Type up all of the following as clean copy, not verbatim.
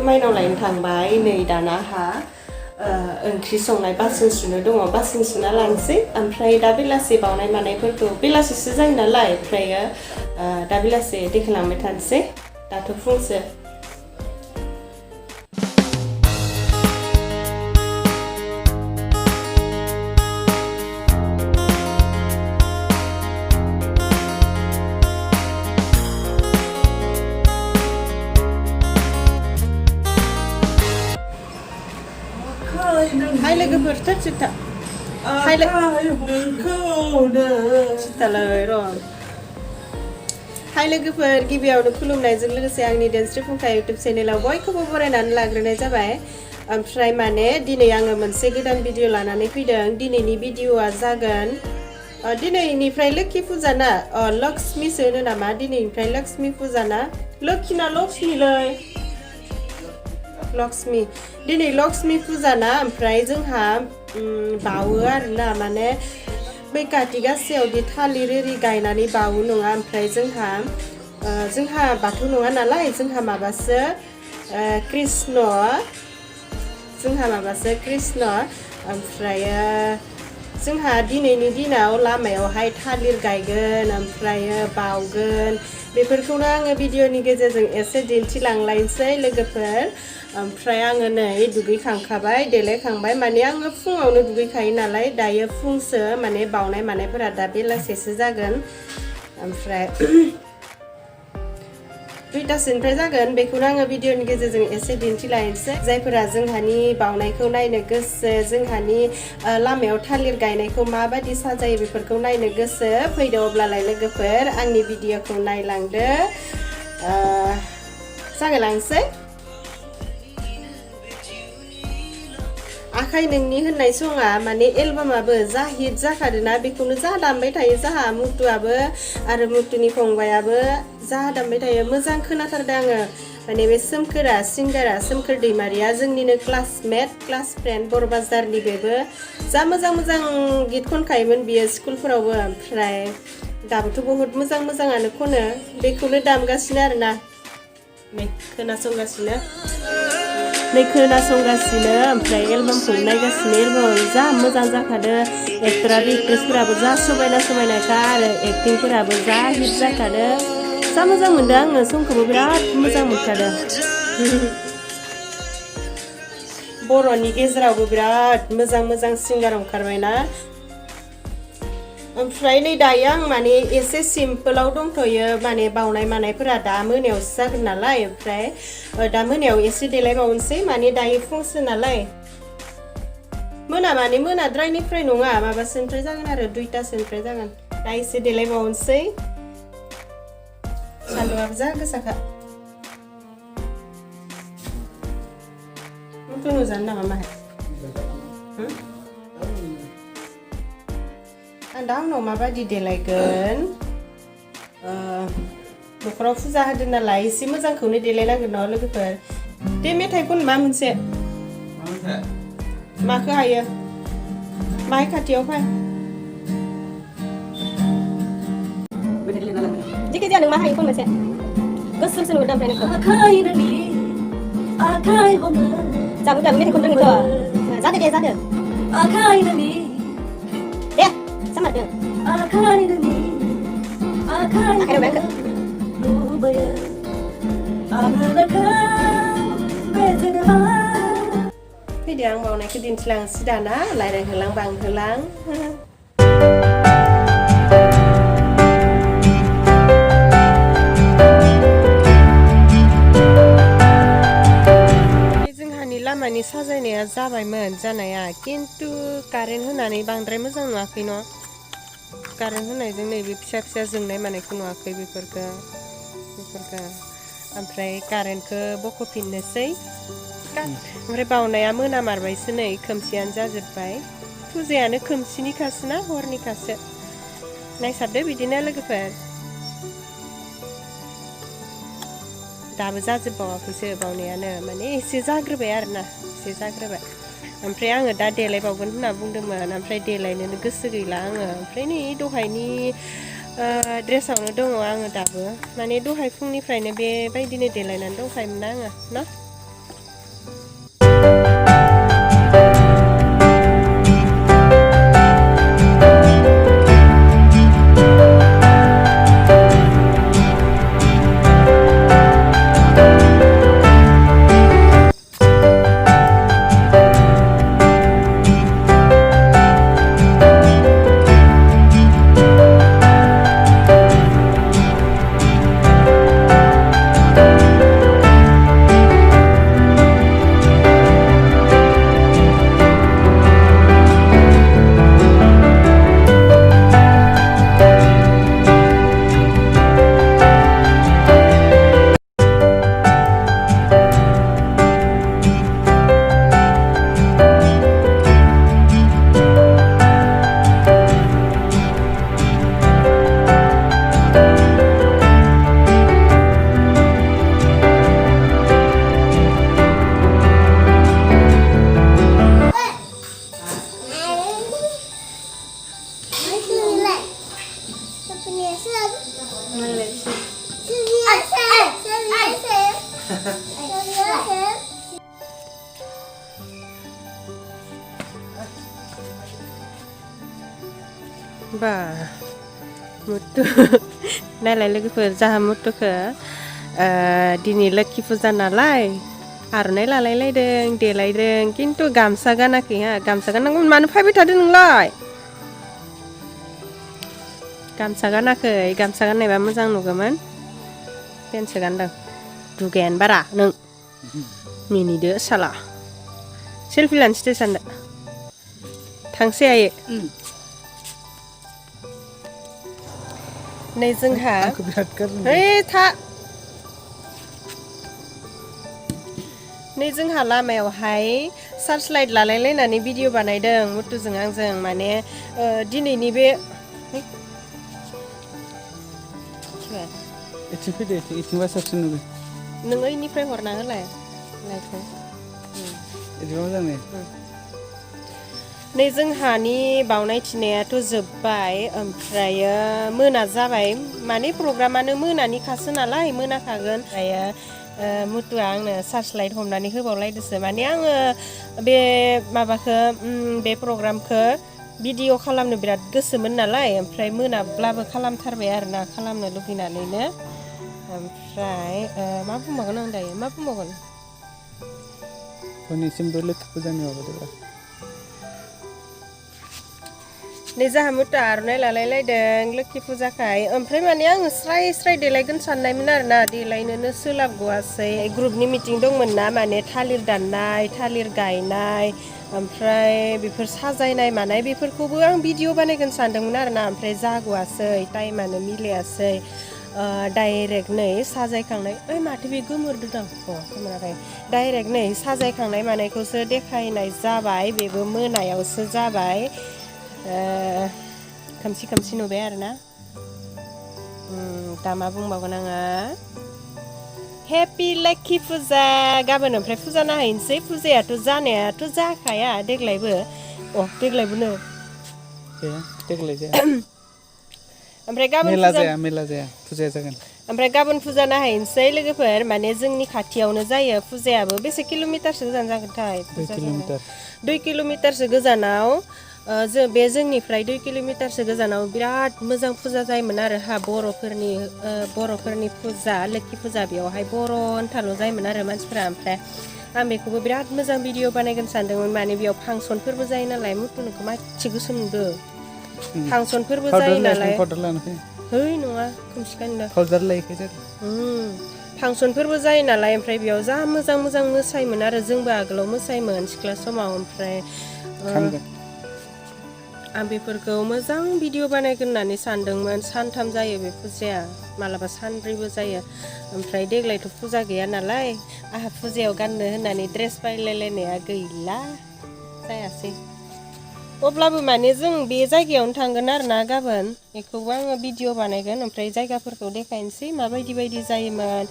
माइनाव लायनो थांबाय नै दानाहा ओंख्रि संनाय बासन सुनो दङ बासन सुना लानोसै ओमफ्राय दा बेलासि बावनाय मानायफोरखौ बेलासिसो जायो नालाय ओमफ्रायो दा बेलासि देखायलांबाय थानोसै दाथ' फुंसो Hai logoफोर चिता हाय लोगोफोर गिबियावनो खुलुमनायजों लोगोसे आंनि धोनस्रि फुंखा YouTube चेनेलाव बयखौबो बरायनानै लाग्रोनाय जाबाय ओमफ्राय माने दिनै आङो मोनसे गोदान भिडिअ लानानै फैदों दिनैनि भिडिअआ जागोन दिनैनिफ्राय लोखि फुजा ना लक्ष्मीसो होनो नामा दिनैनिफ्राय लक्ष्मी फुजा ना लोखिना लक्ष्मीलै लक्ष्मी दिनै लक्ष्मी फुजा ना ओमफ्राय जोंहा बावो आरोना माने बै काति गासायावदि थालिर एरि गायनानै बावो नङा ओमफ्राय जोंहा बाथौ नङा नालाय जोंहा माबासो कृष्ण ओमफ्राय जोंहा दिनैनि दिनाव लामायावहाय थालिर गायगोन ओमफ्राय बावगोन बेफोरखौनो आङो भिडिअनि गेजेरजों एसे दिन्थिलांलायनोसै लोगोफोर ओमफ्राय आङो नै दुगैखांखाबाय देलायखांबाय माने आङो फुङावनो दुगैखायो नालाय दायो फुंसो माने बावनाय मानायफोरा दा बेलासेसो जागोन ओमफ्राय 2टासोनिफ्राय जागोन बेखौनो आङो भिडिअनि गेजेरजों एसे दिन्थिलायनोसै जायफोरा जोंहानि बावनायखौ नायनो गोसो जोंहानि लामायाव थालिर गायनायखौ माबायदि साजायो बेफोरखौ नायनो गोसो फैदो अब्लालाय लोगोफोर आंनि भिडिअखौ नायलांदो जागायलांसै आखाइ नोंनि होननाय सङा माने एलबामाबो जा हिट जाखादोना बेखौनो जा दामबाय थायो जाहा मुतुआबो आरो मुतुनि फंबायाबो जा दामबाय थायो मोजां खोनाथारदों आङो माने बे सोमखोरा सिंगारा सोमखोर दैमारिया जोंनिनो क्लासमेट क्लास फ्रेन्ड बर' बाजारनि बेबो जा मोजां गित खनखायोमोन बियो स्कुलफोरावबो ओमफ्राय दाबोथ' बहुत मोजाङानो खनो बेखौनो दामगासिनो आरोना नै खोनासंगासिनो ओमफ्राय एलबामखौ नायगासिनो एलबामाव जा मोजां जाखादो एक्टराबो एक्ट्रेसफोराबो जा समायनाखा आरो एक्टिंफोराबो जा हिट जाखादो जा मोजां मोनदों आङो समखौबो बिराद मोजां मोनखादो बर'नि गेजेरावबो बिराद मोजां सिंगार ओंखारबायना ओमफ्राय नै दायो आं माने एसे सिम्पोलाव दंथ'यो माने बावनाय मानायफोरा दा मोनायावसो जागोन नालाय ओमफ्राय दा मोनायाव एसे देलायबावनोसै माने दायो फुंसो नालाय माने मोनाद्रायनिफ्राय नङा माबासोनिफ्राय जागोन आरो 2टासोनिफ्राय जागोन दा एसे देलायबावनोसै सान्दुंआबो जा गोसाखा नुजानो नामा माहाय आं दा उनाव माबायदि देलायगोन न'खराव फुजा होदों नालाय एसे मोजांखौनो देलायनांगोन न' लोगोफोर दे मेथाइ खन मा मोनसे माखौ हायो माहाय खाथियाव फै जिखि जाया नों मा हायो खन मोनसे गोसोमसो नुदों ओमफ्राय नोंखौ जाबो मेथाइ खन रोङोथ' जादो दे sama deh. Akhirnya bangga. Video yang bawaannya dincilang sedana, layar helang bang helang. लामानि साजायनाया जाबायमोन जानाया किन्तु कारेन्ट होनानै बांद्राय मोजां नुवाखै न' कारेन्ट होनायजों नैबे फिसा फिसा जोंनाय मानायखौ नुवाखै बेफोरखौ ओमफ्राय कारेन्टखौ बख'फिननोसै ओमफ्राय बावनाया मोनामारबायसो नै खोमसियानो जाजोब्बाय फुजायानो खोमसिनिखासोना हरनिखासो नायसाबदो बिदिनो लोगोफोर दाबो जाजोबबावाखैसो बावनायानो माने एसे जाग्रोबाय आरोना एसे जाग्रोबाय ओमफ्राय आङो दा देलायबावगोन होनना बुंदोंमोन ओमफ्राय देलायनोनो गोसो गैला आङो ओमफ्राय नै दहायनि ड्रेसावनो दङ आङो दाबो माने दहाय फुंनिफ्रायनो बेबायदिनो देलायनानै दंखायोमोन आङो न' बा मुतु नायलाय लोगोफोर जाहा मुतुखो दिनै लोक्षि फुजा नालाय आर'नाइ लालायलायदों देलायदों खिन्थु गामसा गानाखै हा गामसा गाननांगौमोन मानो फैबाय थादों नोंलाय गामसा गानाखै गामसा गाननायबा मोजां नुगौमोन पेन्टसो गानदों दुगायानो बारा नों मिनिदो साला सेल्फि लानोसै सानदो थांसै आयै नै जोंहा है था नै जोंहा लामायावहाय सार्च लाइट लालायलायनानै भिडिअ बानायदों मुथुजों आंजों माने दिनैनि बे नोङो इनिफ्राय हरना होलाय लाइटखौ नै जोंहानि बावनाय थिनायाथ' जोब्बाय ओमफ्रायो मोना जाबाय माने प्रग्रामानो मोनानिखासो नालाय मोनाखागोन ओमफ्रायो मुथुआ आंनो सार्च लाइट हमनानै होबावलायदोसो माने आङो बे माबाखौ बे प्रग्रामखौ भिडिअ खालामनो बिराद गोसोमोन नालाय ओमफ्राय मोनाब्लाबो खालामथारबाय आरोना खालामनो लुगैनानैनो ओमफ्राय मा बुंबावगोन आं दायो मा बुंबावगोन नोंनिसिमबो लोक्षि फुजानि माबादोब्रा नै जाहा मुथुआ आर'नाइ लालायलायदों लोक्षि फुजाखाय ओमफ्राय माने आङो स्राय स्राय देलायगोन साननायमोन आरोना देलायनोनो सोलाबगवासै ग्रुपनि मिटिं दंमोन ना माने थालिर दाननाय थालिर गायनाय ओमफ्राय बेफोर साजायनाय मानाय बेफोरखौबो आं भिडिअ बानायगोन सानदोंमोन आरोना ओमफ्राय जागवासै टाइमानो मिलायासै डाइरेक्ट नै साजायखांनाय ओइ माथो बे गोमोरदों दां गोमोराखै डाइरेक्ट नै साजायखांनाय मानायखौसो देखायनाय जाबाय बेबो मोनायावसो जाबाय खोमसि खोमसि नुबाय आरोना दा मा बुंबावगोन आङो हेपि लोक्षि फुजा गाबोन ओमफ्राय फुजा नायहैनोसै फुजायाथ' जानायाथ' जाखाया देग्लायबो देग्लायबोनो देग्लाय जाया ओमफ्राय गाबोन मेला जाया फुजाया जागोन ओमफ्राय गाबोन फुजा नायहैनोसै लोगोफोर माने जोंनि खाथियावनो जायो फुजायाबो बेसे किल'मिटारसो गोजान जागोनथाय 2 किल'मिटारसो गोजानाव जोंनिफ्राय 2 किल'मिटारसो गोजानाव बिराद मोजां फुजा जायोमोन आरो बर'फोरनि फुजा लोक्षि फुजा बेयावहाय बर'नथाल' जायोमोन आरो मानसिफ्रा ओमफ्राय आं बेखौबो बिराद मोजां भिडिअ बानायगोन सानदोंमोन माने बेयाव फांसनफोरबो जायो नालाय मुथुनोखौ मानसि गोसोम नुदों फांसनफोरबो जायो नालाय है नङा खोमसिखानोदा फांसनफोरबो जायो नालाय ओमफ्राय बेयाव जा मोजां मोजां मोसायोमोन आरो जोंबो आगोलाव मोसायोमोन सिख्ला समाव ओमफ्राय आं बेफोरखौ मोजां भिडिअ बानायगोन होननानै सानदोंमोन सानथाम जायो बे फुजाया मालाबा सानब्रैबो जायो ओमफ्राय देग्लायथ' फुजा गैया नालाय आंहा फुजायाव गाननो होननानै ड्रेस बायलायलायनाया गैला जायासै अब्लाबो माने जों बे जायगायावनो थांगोन आरोना गाबोन बेखौबो आङो भिडिअ बानायगोन ओमफ्राय जायगाफोरखौ देखायनोसै माबायदि बायदि जायोमोन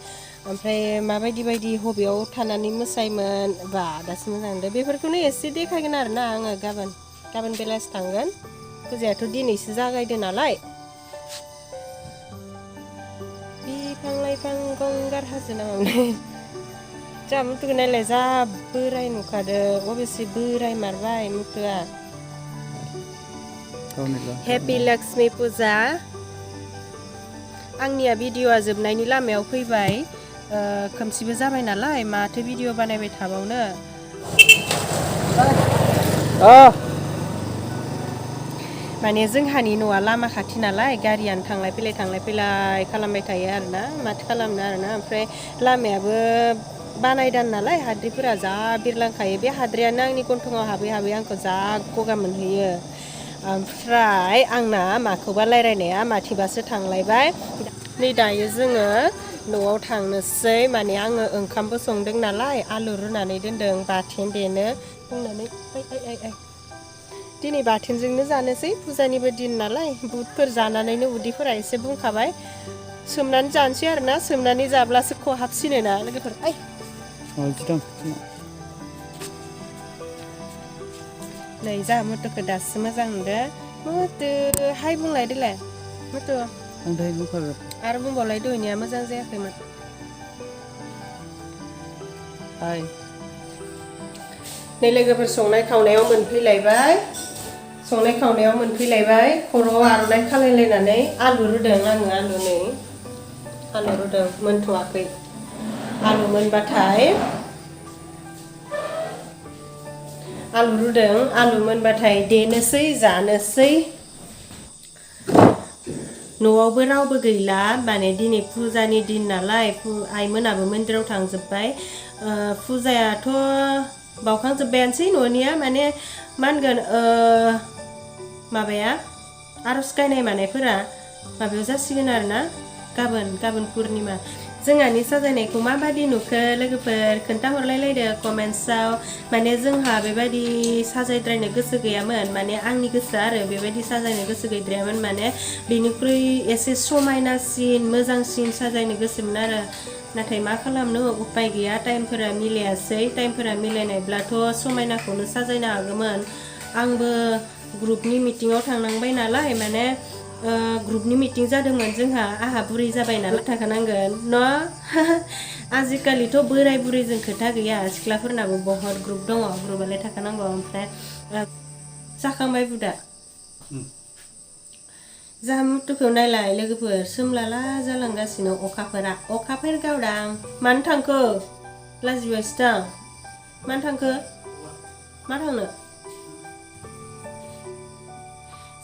ओमफ्राय माबायदि हबेयाव थानानै मोसायोमोन बा दासो मोजां नुदों बेफोरखौनो एसे देखायगोन आरोना आङो गाबोन बेलासि थांगोन फुजायाथ' दिनैसो जागायदो नालाय बिफां लाइफां गंगार हाजो नामामोन जा मुथुखौ नायलाय जा बोराय नुखादो अबेसे बोराय मारबाय मुथुआ हेपि लक्ष्मी फुजा आंनिया भिडिअआ जोबनायनि लामायाव फैबाय खोमसिबो जाबाय नालाय माथो भिडिअ बानायबाय थाबावनो माने जोंहानि न'आ लामा खाथि नालाय गारियानो थांलाय फैलाय खालामबाय थायो आरोना माथो खालामनो आरोना ओमफ्राय लामायाबो बानायदान नालाय हाद्रिफोरा जा बिरलांखायो बे हाद्रियानो आंनि गन्थङाव हाबै हाबै आंखौ जा गगा मोनहैयो ओमफ्राय आंना माखौबा रायलायनाया माथिबासो थांलायबाय नै दायो जोङो न'आव थांनोसै माने आङो ओंखामबो संदों नालाय आलु रुनानै दोनदों बाथोन देनो बुंनानै दिनै बाथोनजोंनो जानोसै फुजानिबो दिन नालाय बुटफोर जानानैनो उदैफोरा एसे बुंखाबाय सोमनानै जानोसै आरोना सोमनानै जाब्लासो खहाबसिनो ना लोगोफोर नै जा मुथुखौ दासो मोजां नुदो मुथु हाय बुंलाय देलाय मुथु आरो बुंबावलाय दहायनिया मोजां जायाखैमोन हाय नै लोगोफोर संनाय खावनायाव मोनफैलायबाय संनाय खावनायाव मोनफैलायबाय खर'आव आर'नाइ खालायलायनानै आलु रुदों आङो आलु रुदों मोनथ'वाखै आलु मोनबाथाय आलु रुदों आलु मोनबाथाय देनोसै जानोसै न'आवबो रावबो गैला माने दिनै फुजानि दिन नालाय आइमोनाबो मन्दिराव थांजोब्बाय फुजायाथ' बावखांजोब्बायानोसै न'निया माने मा होनगोन माबाया आर'ज गायनाय मानायफोरा माबायाव जासिगोन आरोना गाबोन पुर्निमा जोंहानि साजायनायखौ माबादि नुखो लोगोफोर खोन्थाहरलायलायदो कमेन्ट्सआव माने जोंहा बेबायदि साजायद्रायनो गोसो गैयामोन माने आंनि गोसो आरो बेबायदि साजायनो गोसो गैद्रायामोन माने बेनिख्रुइ एसे समायनासिन मोजांसिन साजायनो गोसोमोन आरो नाथाय मा खालामनो उपाय गैया टाइमफोरा मिलायासै टाइमफोरा मिलायनायब्लाथ' समायनाखौनो साजायनो हागौमोन आंबो ग्रुपनि मिटिङाव थांनांबाय नालाय माने ग्रुपनि मिटिं जादोंमोन जोंहा आहा बुरै जाबाय नालाय थाखानांगोन न' आजिखालिथ' बोराय बुरैजों खोथा गैया सिख्लाफोरनाबो बहुत ग्रुप दङ ग्रुपआलाय थाखानांगौ ओमफ्राय जाखांबाय बुदा जाहा मुथुखौ नायलाय लोगोफोर सोमलाला जालांगासिनो अखाफोर गावदां मानो थांखो लाजिबायसोदां मानो थांखो मा थांनो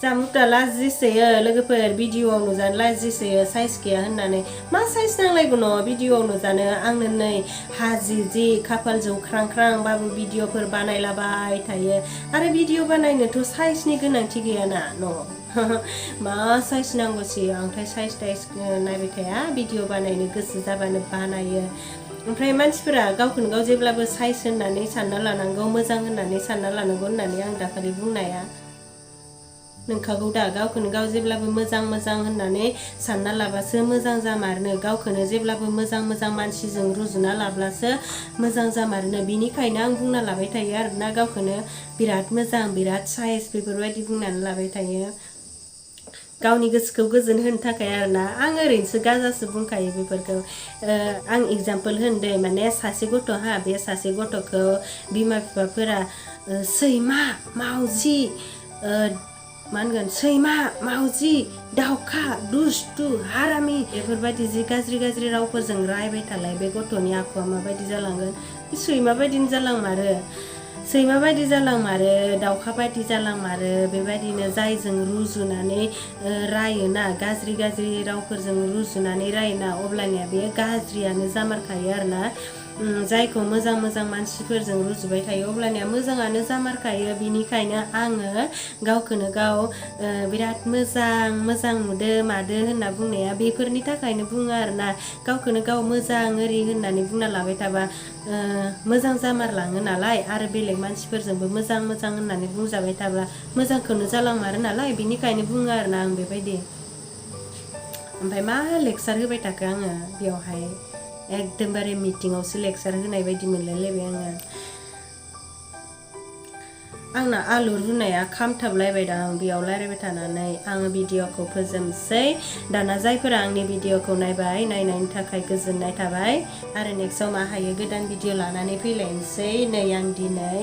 जामुटा लाजिसोयो लोगोफोर भिडिअ'आव नुजानो लाजिसोयो साइज गैया होननानै मा साइज नांलायगौ न' भिडिअ'आव नुजानो आंनो नै हाजि जि खाफाल जौख्रांख्रांबाबो भिडिअ'फोर बानायलाबाय थायो आरो भिडिअ' बानायनोथ' साइजनि गोनांथि गैयाना न' मा साइज नांगौसि आंथाय साइज नायबाय थाया भिडिअ' बानायनो गोसो जाबानो बानायो ओमफ्राय मानसिफोरा गावखौनो गाव जेब्लाबो साइज होननानै सानना लानांगौ मोजां होननानै सानना लानांगौ होननानै आं दाखालि बुंनाया नोंखागौ दा गावखौनो गाव जेब्लाबो मोजां होननानै सानना लाबासो मोजां जामारनो गावखौनो जेब्लाबो मोजां मानसिजों रुजुना लाब्लासो मोजां जामारनो बिनिखायनो आं बुंना लाबाय थायो आरोना गावखौनो बिराद मोजां बिराद साइज बेफोरबायदि बुंनानै लाबाय थायो गावनि गोसोखौ गोजोन होनो थाखाय आरोना आं ओरैनोसो गाजासो बुंखायो बेफोरखौ आं एगजामपोल होनदो माने सासे गथ'हा बे सासे गथ'खौ बिमा बिफाफोरा सैमा मावजि मा होनगोन सैमा मावजि दाउखा दुस्थु हारामि बेफोरबायदि जि गाज्रि रावफोरजों रायबाय थालाय बे गथ'नि आखुआ माबायदि जालांगोन सैमा बायदिनो जालांमारो दाउखा बायदि जालांमारो बेबायदिनो जायजों रुजुनानै रायोना गाज्रि रावफोरजों रुजुनानै रायोना अब्लानिया बेयो गाज्रियानो जामारखायो आरोना जायखौ मोजां मानसिफोरजों रुजुबाय थायो अब्लानिया मोजाङानो जामारखायो बिनिखायनो आङो गावखौनो गाव बिराद मोजां नुदो मादो होनना बुंनाया बेफोरनि थाखायनो बुङो आरोना गावखौनो गाव मोजां ओरि होननानै बुंना लाबाय थाबा मोजां जामारलाङो नालाय आरो बेलेग मानसिफोरजोंबो मोजां होननानै बुंजाबाय थाब्ला मोजांखौनो जालांमारो नालाय बिनिखायनो बुङो आरोना आं बेबायदि ओमफ्राय मा लेक्सार होबाय थाखो आङो बेयावहाय एकदमबारे मिटिङावसो लेक्सार होनाय बायदि मोनलायलायबाय आंना आलु रुनाया खामथाबलायबाय दां बेयाव रायलायबाय थानानै आङो भिडिअ'खौ फोजोबसै दाना जायफोरा आंनि भिडिअ'खौ नायनायनि थाखाय गोजोननाय थाबाय आरो नेक्स्टआव मा हायो गोदान भिडिअ' लानानै फैलायनोसै नै आं दिनै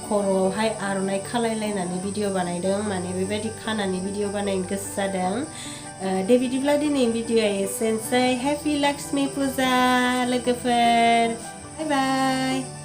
खर'आवहाय आर'नाइ खालायलायनानै भिडिअ' बानायदों माने बेबायदि खानानै भिडिअ' बानायनो गोसो जादों दे बिदिब्ला दिनै भिडिअ'आ एसेनोसै हेपि लक्ष्मी फुजा लोगोफोर बाय बाय